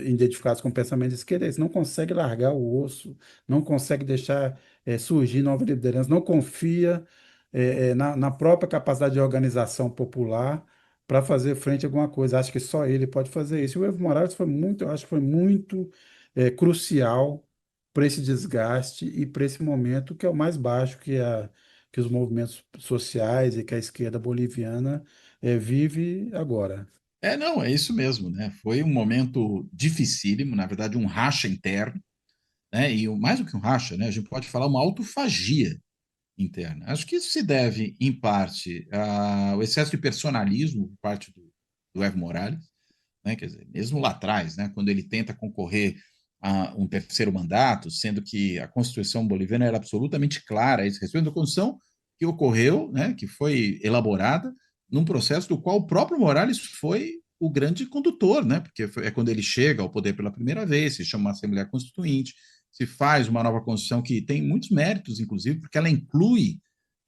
identificados com pensamento de esquerda. Eles não conseguem largar o osso, não conseguem deixar surgir nova liderança, não confia na própria capacidade de organização popular para fazer frente a alguma coisa. Acho que só ele pode fazer isso. E o Evo Morales foi muito, eu acho que foi muito crucial para esse desgaste e para esse momento que é o mais baixo que os movimentos sociais e que a esquerda boliviana vive agora. É, não, é isso mesmo, né? Foi um momento dificílimo, na verdade, um racha interno, né? Mais do que um racha, né? A gente pode falar uma autofagia interna. Acho que isso se deve, em parte, ao excesso de personalismo por parte do Evo Morales, né? Quer dizer, mesmo lá atrás, né? Quando ele tenta concorrer a um terceiro mandato, sendo que a Constituição boliviana era absolutamente clara a esse respeito, da Constituição que ocorreu, né? Que foi elaborada num processo do qual o próprio Morales foi o grande condutor, né? Porque é quando ele chega ao poder pela primeira vez, se chama uma Assembleia Constituinte, se faz uma nova Constituição que tem muitos méritos, inclusive, porque ela inclui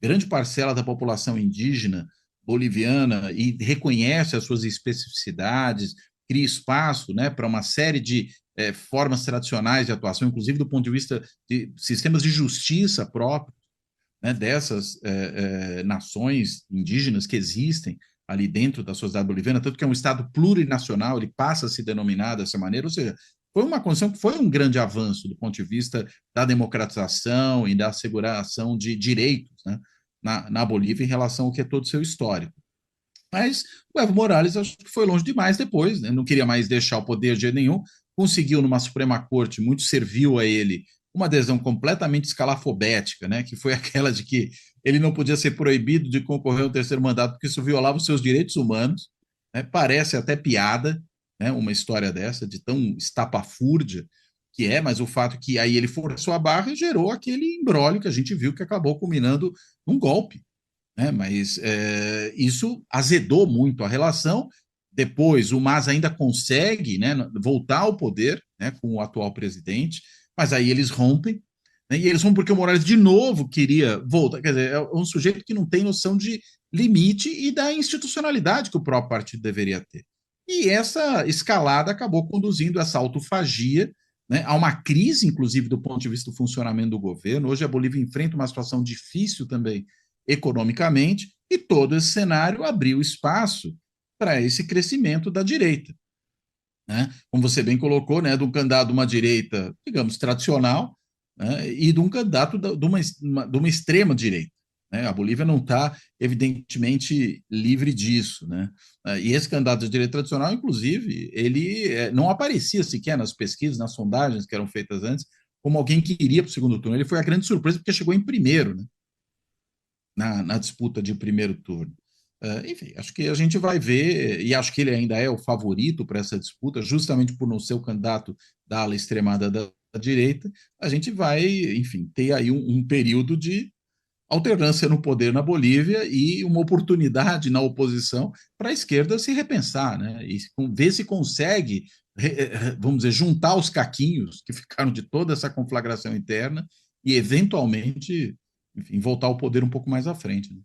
grande parcela da população indígena boliviana e reconhece as suas especificidades, cria espaço, né, para uma série de formas tradicionais de atuação, inclusive do ponto de vista de sistemas de justiça próprios, né, dessas nações indígenas que existem ali dentro da sociedade boliviana, tanto que é um Estado plurinacional, ele passa a se denominar dessa maneira, ou seja, foi uma Constituição que foi um grande avanço do ponto de vista da democratização e da asseguração de direitos, né, na Bolívia em relação ao que é todo o seu histórico. Mas o Evo Morales acho que foi longe demais depois, né? Não queria mais deixar o poder de jeito nenhum, conseguiu numa Suprema Corte muito serviu a ele uma adesão completamente escalafobética, né? Que foi aquela de que ele não podia ser proibido de concorrer ao terceiro mandato porque isso violava os seus direitos humanos, né? Parece até piada, né? Uma história dessa de tão estapafúrdia que é, mas o fato que aí ele forçou a barra e gerou aquele imbróglio que a gente viu que acabou culminando num golpe, né? Mas isso azedou muito a relação. Depois, o Mas ainda consegue, né, voltar ao poder, né, com o atual presidente, mas aí eles rompem, né, e eles rompem porque o Morales de novo queria voltar. Quer dizer, é um sujeito que não tem noção de limite e da institucionalidade que o próprio partido deveria ter. E essa escalada acabou conduzindo essa autofagia, né, a uma crise, inclusive, do ponto de vista do funcionamento do governo. Hoje a Bolívia enfrenta uma situação difícil também economicamente, e todo esse cenário abriu espaço para esse crescimento da direita, né? Como você bem colocou, né, de um candidato de uma direita, digamos, tradicional, né, e de um candidato de uma extrema direita. Né? A Bolívia não está, evidentemente, livre disso. Né? E esse candidato de direita tradicional, inclusive, ele não aparecia sequer nas pesquisas, nas sondagens que eram feitas antes, como alguém que iria para o segundo turno. Ele foi a grande surpresa porque chegou em primeiro, né, na disputa de primeiro turno. Enfim, acho que a gente vai ver, e acho que ele ainda é o favorito para essa disputa, justamente por não ser o candidato da ala extremada da direita, a gente vai, enfim, ter aí um período de alternância no poder na Bolívia e uma oportunidade na oposição para a esquerda se repensar, né? E ver se consegue, vamos dizer, juntar os caquinhos que ficaram de toda essa conflagração interna e, eventualmente, enfim, voltar ao poder um pouco mais à frente. Né?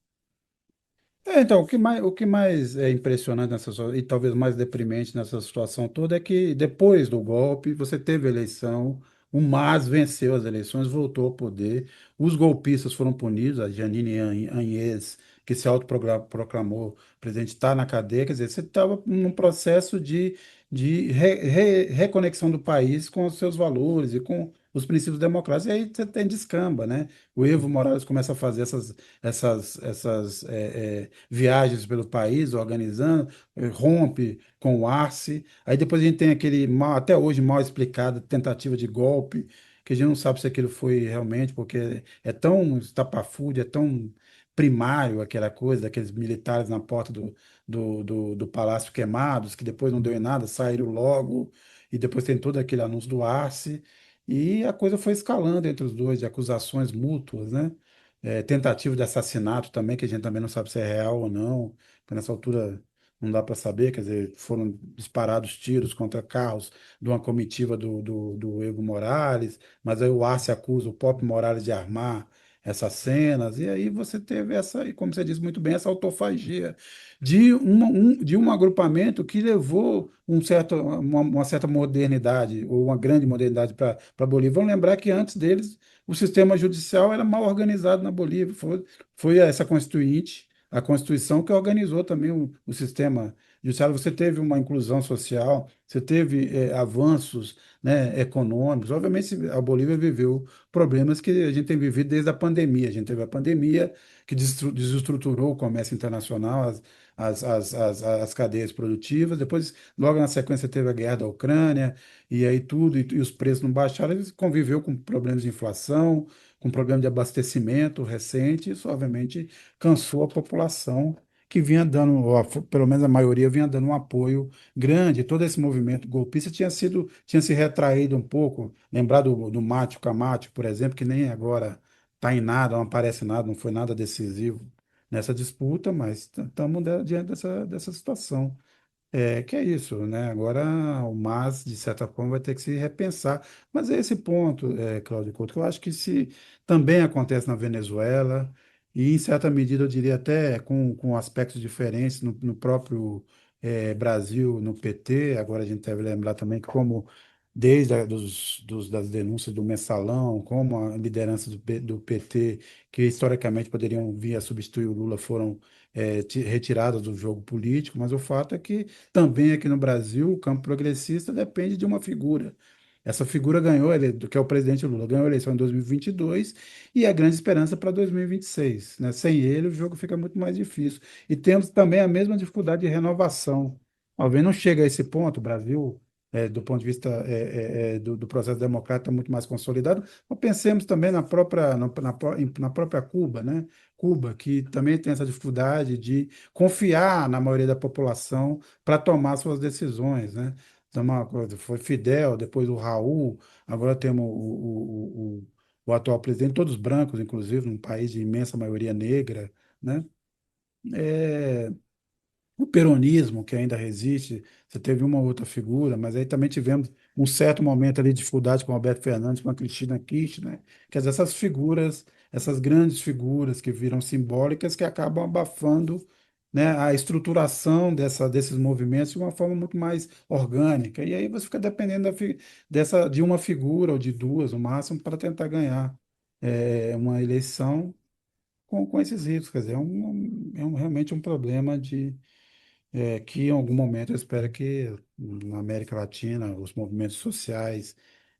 Então, o que mais é impressionante e talvez mais deprimente nessa situação toda é que depois do golpe você teve eleição, o MAS venceu as eleições, voltou ao poder, os golpistas foram punidos, a Janine Áñez, que se autoproclamou presidente, está na cadeia, quer dizer, você estava num processo de reconexão do país com os seus valores e com os princípios democráticos, e aí você tem descamba, né? O Evo Morales começa a fazer essas viagens pelo país, organizando, rompe com o Arce, aí depois a gente tem aquele, até hoje mal explicado, tentativa de golpe, que a gente não sabe se aquilo foi realmente, porque é tão estapafúrdio, é tão primário aquela coisa, daqueles militares na porta do Palácio Queimados, que depois não deu em nada, saíram logo, e depois tem todo aquele anúncio do Arce, e a coisa foi escalando entre os dois, de acusações mútuas, né? Tentativa de assassinato também, que a gente também não sabe se é real ou não, porque nessa altura não dá para saber, quer dizer, foram disparados tiros contra carros de uma comitiva do Evo Morales, mas aí o Arce acusa o próprio Morales de armar essas cenas, e aí você teve essa, e como você disse muito bem, essa autofagia de um agrupamento que levou uma certa modernidade, ou uma grande modernidade para a Bolívia. Vamos lembrar que antes deles o sistema judicial era mal organizado na Bolívia, foi essa Constituinte, a Constituição que organizou também o sistema judicial. Você teve uma inclusão social, você teve avanços, né, econômicos. Obviamente, a Bolívia viveu problemas que a gente tem vivido desde a pandemia. A gente teve a pandemia que desestruturou o comércio internacional, as cadeias produtivas. Depois, logo na sequência, teve a guerra da Ucrânia, e aí tudo, e os preços não baixaram. Ele conviveu com problemas de inflação, com problema de abastecimento recente. Isso, obviamente, cansou a população. Que vinha dando, ou pelo menos a maioria vinha dando um apoio grande. Todo esse movimento golpista tinha se retraído um pouco. Lembrar do Mátio Camacho, por exemplo, que nem agora está em nada, não aparece nada, não foi nada decisivo nessa disputa, mas estamos diante dessa situação. Que é isso, né? Agora o MAS, de certa forma, vai ter que se repensar. Mas é esse ponto, Cláudio Couto, que eu acho que se também acontece na Venezuela, e em certa medida eu diria até com aspectos diferentes no próprio Brasil, no PT. Agora a gente deve lembrar também que como desde das denúncias do Mensalão, como a liderança do PT, que historicamente poderiam vir a substituir o Lula, foram retiradas do jogo político, mas o fato é que também aqui no Brasil, o campo progressista depende de uma figura. Essa figura ganhou, que é o presidente Lula, ganhou a eleição em 2022 e a grande esperança para 2026, né? Sem ele, o jogo fica muito mais difícil. E temos também a mesma dificuldade de renovação. Talvez não chegue a esse ponto, o Brasil, do ponto de vista do processo democrático, está muito mais consolidado. Mas pensemos também na própria Cuba, né? Cuba, que também tem essa dificuldade de confiar na maioria da população para tomar suas decisões, né? Então, uma coisa, foi Fidel, depois o Raul, agora temos o atual presidente, todos brancos, inclusive, num país de imensa maioria negra, né? É, o peronismo, que ainda resiste, você teve uma outra figura, mas aí também tivemos um certo momento ali de dificuldade com o Alberto Fernandes, com a Cristina Kirchner, quer dizer, essas figuras, essas grandes figuras que viram simbólicas que acabam abafando, né, a estruturação desses movimentos de uma forma muito mais orgânica. E aí você fica dependendo de uma figura ou de duas, no máximo, para tentar ganhar uma eleição com esses riscos. Quer dizer, realmente um problema que em algum momento eu espero que na América Latina os movimentos sociais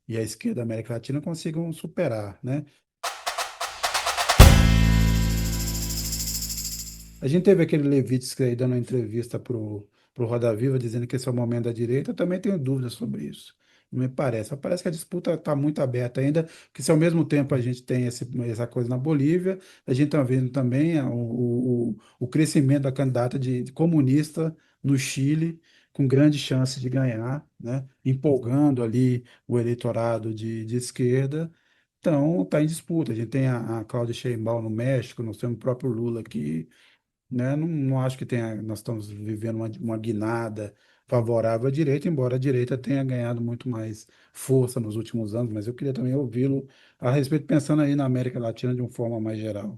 e a esquerda da América Latina consigam superar, né? A gente teve aquele Levitsky aí dando uma entrevista pro Roda Viva dizendo que esse é o momento da direita. Eu também tenho dúvidas sobre isso. Não me parece. Parece que a disputa está muito aberta ainda, porque se ao mesmo tempo a gente tem essa coisa na Bolívia, a gente está vendo também o crescimento da candidata de comunista no Chile, com grande chance de ganhar, né? Empolgando ali o eleitorado de esquerda. Então, está em disputa. A gente tem a Cláudia Sheinbaum no México, nós temos o próprio Lula aqui, né? Não acho que nós estamos vivendo uma guinada favorável à direita, embora a direita tenha ganhado muito mais força nos últimos anos, mas eu queria também ouvi-lo a respeito, pensando aí na América Latina de uma forma mais geral.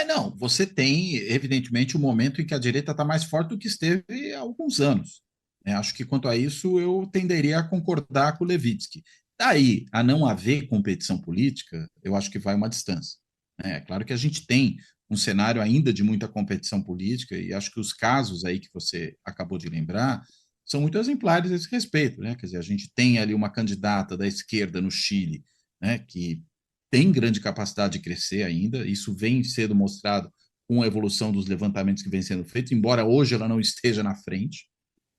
Não, você tem, evidentemente, um momento em que a direita está mais forte do que esteve há alguns anos. Acho que quanto a isso eu tenderia a concordar com o Levitsky. Daí a não haver competição política, eu acho que vai uma distância. É claro que a gente tem um cenário ainda de muita competição política, e acho que os casos aí que você acabou de lembrar são muito exemplares a esse respeito, né? Quer dizer, a gente tem ali uma candidata da esquerda no Chile né, que tem grande capacidade de crescer ainda, isso vem sendo mostrado com a evolução dos levantamentos que vem sendo feitos, embora hoje ela não esteja na frente,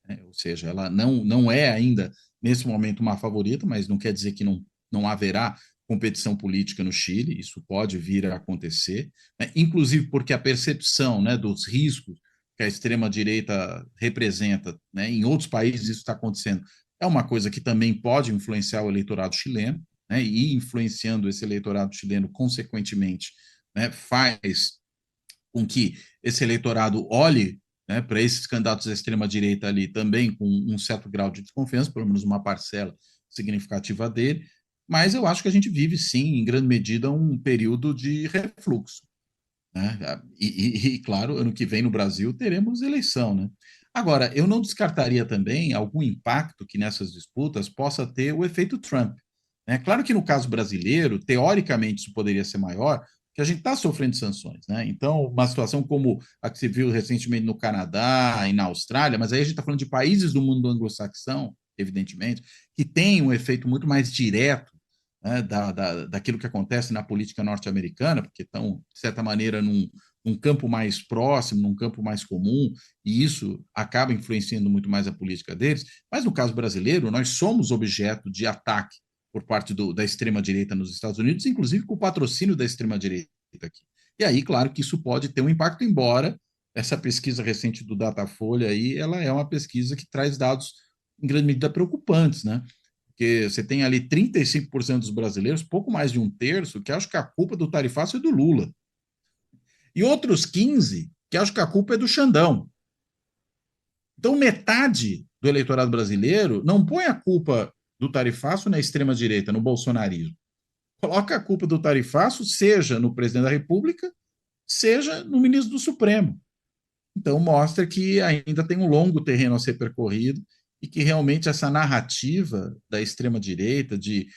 né, ou seja, ela não é ainda, nesse momento, uma favorita, mas não quer dizer que não haverá competição política no Chile, isso pode vir a acontecer, né, inclusive porque a percepção, né, dos riscos que a extrema-direita representa, né, em outros países isso está acontecendo, é uma coisa que também pode influenciar o eleitorado chileno, né, e influenciando esse eleitorado chileno, consequentemente, né, faz com que esse eleitorado olhe, né, para esses candidatos da extrema-direita ali também com um certo grau de desconfiança, pelo menos uma parcela significativa dele, mas eu acho que a gente vive, sim, em grande medida, um período de refluxo, né? Claro, ano que vem no Brasil teremos eleição, né? Agora, eu não descartaria também algum impacto que nessas disputas possa ter o efeito Trump, né? Claro que no caso brasileiro, teoricamente, isso poderia ser maior, porque a gente está sofrendo sanções, né? Então, uma situação como a que se viu recentemente no Canadá e na Austrália, mas aí a gente está falando de países do mundo anglo-saxão, evidentemente, que tem um efeito muito mais direto, né, daquilo que acontece na política norte-americana, porque estão, de certa maneira, num campo mais próximo, num campo mais comum, e isso acaba influenciando muito mais a política deles. Mas no caso brasileiro, nós somos objeto de ataque por parte da extrema-direita nos Estados Unidos, inclusive com o patrocínio da extrema-direita aqui. E aí, claro que isso pode ter um impacto, embora essa pesquisa recente do Datafolha aí, ela é uma pesquisa que traz dados em grande medida preocupantes, né? Porque você tem ali 35% dos brasileiros, pouco mais de um terço, que acham que a culpa do tarifaço é do Lula. E outros 15 que acham que a culpa é do Xandão. Então, metade do eleitorado brasileiro não põe a culpa do tarifaço na extrema-direita, no bolsonarismo. Coloca a culpa do tarifaço, seja no presidente da República, seja no ministro do Supremo. Então, mostra que ainda tem um longo terreno a ser percorrido e que realmente essa narrativa da extrema-direita de,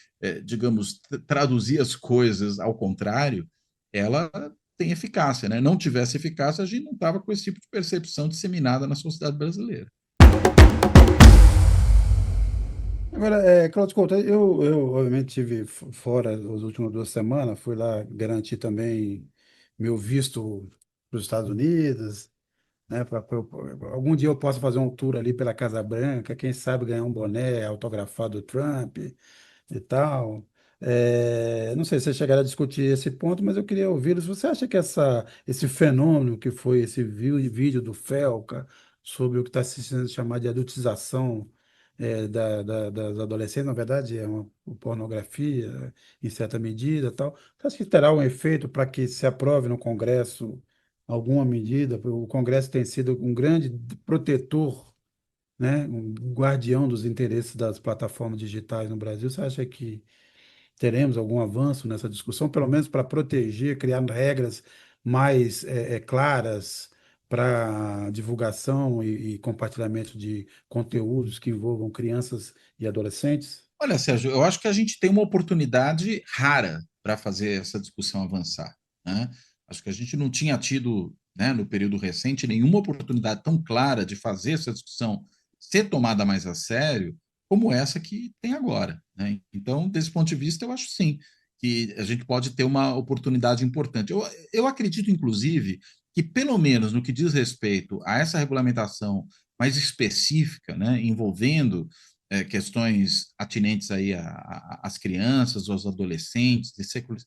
digamos, traduzir as coisas ao contrário, ela tem eficácia, né? Não tivesse eficácia, a gente não estava com esse tipo de percepção disseminada na sociedade brasileira. Agora, Claudio Couto, eu obviamente estive fora as últimas 2 semanas, fui lá garantir também meu visto para os Estados Unidos, né? Algum dia eu posso fazer um tour ali pela Casa Branca, quem sabe ganhar um boné autografado do Trump e tal. Não sei se você chegará a discutir esse ponto, mas eu queria ouvir. Se você acha que esse fenômeno que foi esse vídeo do Felca sobre o que está se sendo chamado de adultização das adolescentes, na verdade é uma pornografia em certa medida, tal. Você acha que terá um efeito para que se aprove no Congresso alguma medida? O Congresso tem sido um grande protetor, né, um guardião dos interesses das plataformas digitais no Brasil. Você acha que teremos algum avanço nessa discussão, pelo menos para proteger, criar regras mais claras para divulgação e compartilhamento de conteúdos que envolvam crianças e adolescentes? Olha, Sérgio, eu acho que a gente tem uma oportunidade rara para fazer essa discussão avançar, né? Acho que a gente não tinha tido, né, no período recente, nenhuma oportunidade tão clara de fazer essa discussão ser tomada mais a sério como essa que tem agora, né? Então, desse ponto de vista, eu acho sim que a gente pode ter uma oportunidade importante. Eu acredito, inclusive, que pelo menos no que diz respeito a essa regulamentação mais específica, né, envolvendo questões atinentes aí às crianças, aos adolescentes, de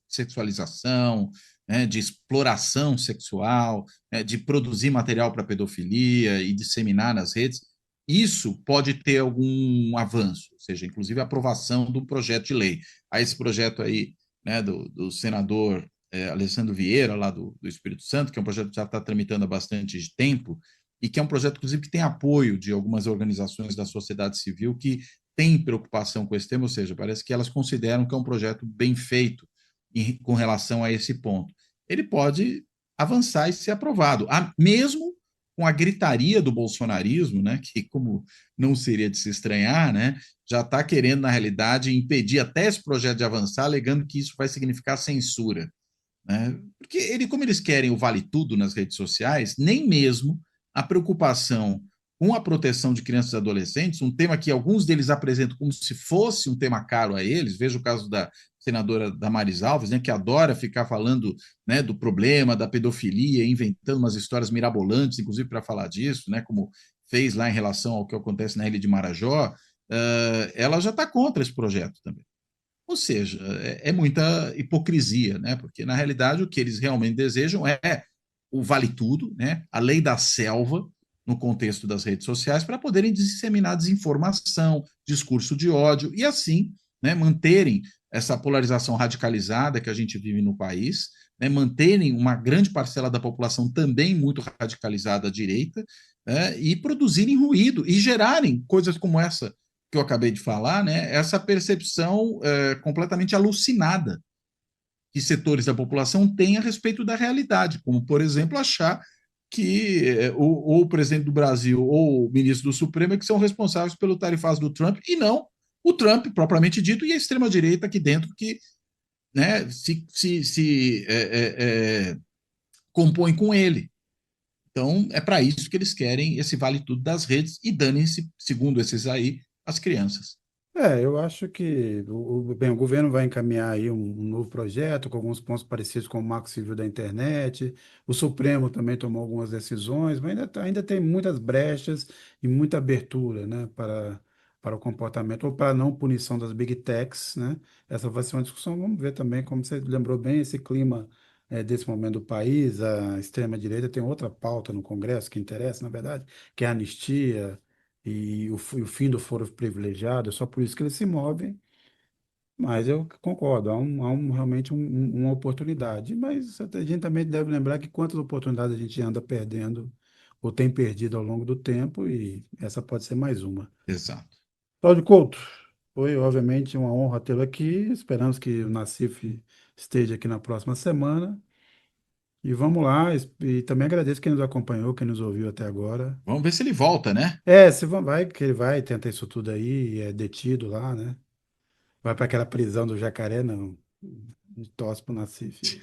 sexualização, né, de exploração sexual, né, de produzir material para pedofilia e disseminar nas redes, isso pode ter algum avanço, ou seja, inclusive a aprovação do projeto de lei. A esse projeto aí, né, do senador Alessandro Vieira, lá do Espírito Santo, que é um projeto que já está tramitando há bastante tempo, e que é um projeto, inclusive, que tem apoio de algumas organizações da sociedade civil que têm preocupação com esse tema, ou seja, parece que elas consideram que é um projeto bem feito com relação a esse ponto. Ele pode avançar e ser aprovado, mesmo com a gritaria do bolsonarismo, né, que, como não seria de se estranhar, né, já está querendo, na realidade, impedir até esse projeto de avançar, alegando que isso vai significar censura, né? Porque como eles querem o vale tudo nas redes sociais, nem mesmo a preocupação com a proteção de crianças e adolescentes, um tema que alguns deles apresentam como se fosse um tema caro a eles, veja o caso da senadora Damares Alves, né, que adora ficar falando, né, do problema da pedofilia, inventando umas histórias mirabolantes, inclusive para falar disso, né, como fez lá em relação ao que acontece na ilha de Marajó, ela já está contra esse projeto também. Ou seja, é muita hipocrisia, né? Porque na realidade o que eles realmente desejam é o vale tudo, né? A lei da selva no contexto das redes sociais para poderem disseminar desinformação, discurso de ódio e assim, né, manterem essa polarização radicalizada que a gente vive no país, né, manterem uma grande parcela da população também muito radicalizada à direita, né, e produzirem ruído e gerarem coisas como essa que eu acabei de falar, né, essa percepção completamente alucinada que setores da população têm a respeito da realidade, como, por exemplo, achar que ou o presidente do Brasil ou o ministro do Supremo é que são responsáveis pelo tarifaço do Trump, e não o Trump, propriamente dito, e a extrema-direita aqui dentro que, né, se compõe com ele. Então, é para isso que eles querem esse vale tudo das redes e danem-se, segundo esses aí, as crianças. Eu acho que bem, o governo vai encaminhar aí um novo projeto com alguns pontos parecidos com o Marco Civil da Internet. O Supremo também tomou algumas decisões, mas ainda tem muitas brechas e muita abertura, né, para o comportamento ou para a não punição das Big Techs, né? Essa vai ser uma discussão. Vamos ver também, como você lembrou bem, esse clima desse momento do país. A extrema-direita tem outra pauta no Congresso que interessa, na verdade, que é a anistia e o fim do foro privilegiado, é só por isso que eles se movem, mas eu concordo, realmente uma oportunidade, mas a gente também deve lembrar que quantas oportunidades a gente anda perdendo ou tem perdido ao longo do tempo, e essa pode ser mais uma. Exato. Cláudio Couto, foi obviamente uma honra tê-lo aqui, esperamos que o Nassif esteja aqui na próxima semana, e vamos lá, e também agradeço quem nos acompanhou, quem nos ouviu até agora. Vamos ver se ele volta, né? Se vai, que ele vai, tenta isso tudo aí, é detido lá, né? Vai para aquela prisão do Jacaré, não. Torce pro Nassif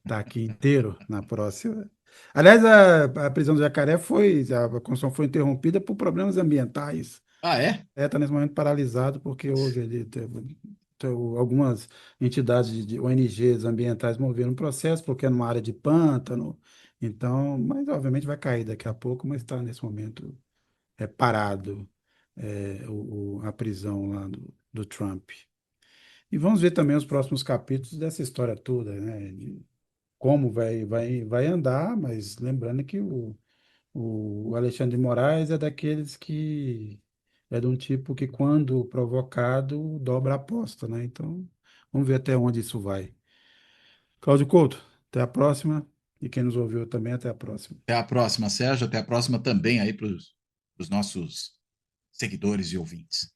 tá aqui inteiro na próxima. Aliás, a prisão do Jacaré a construção foi interrompida por problemas ambientais. Ah, é? Está nesse momento paralisado porque houve ali, algumas entidades de ONGs ambientais moveram um processo porque é numa área de pântano. Então, mas obviamente vai cair daqui a pouco, mas está nesse momento parado a prisão lá do Trump. E vamos ver também os próximos capítulos dessa história toda, né? De como vai andar, mas lembrando que o Alexandre de Moraes é daqueles que é de um tipo que, quando provocado, dobra a aposta, né? Então, vamos ver até onde isso vai. Cláudio Couto, até a próxima. E quem nos ouviu também, até a próxima. Até a próxima, Sérgio. Até a próxima também aí para os nossos seguidores e ouvintes.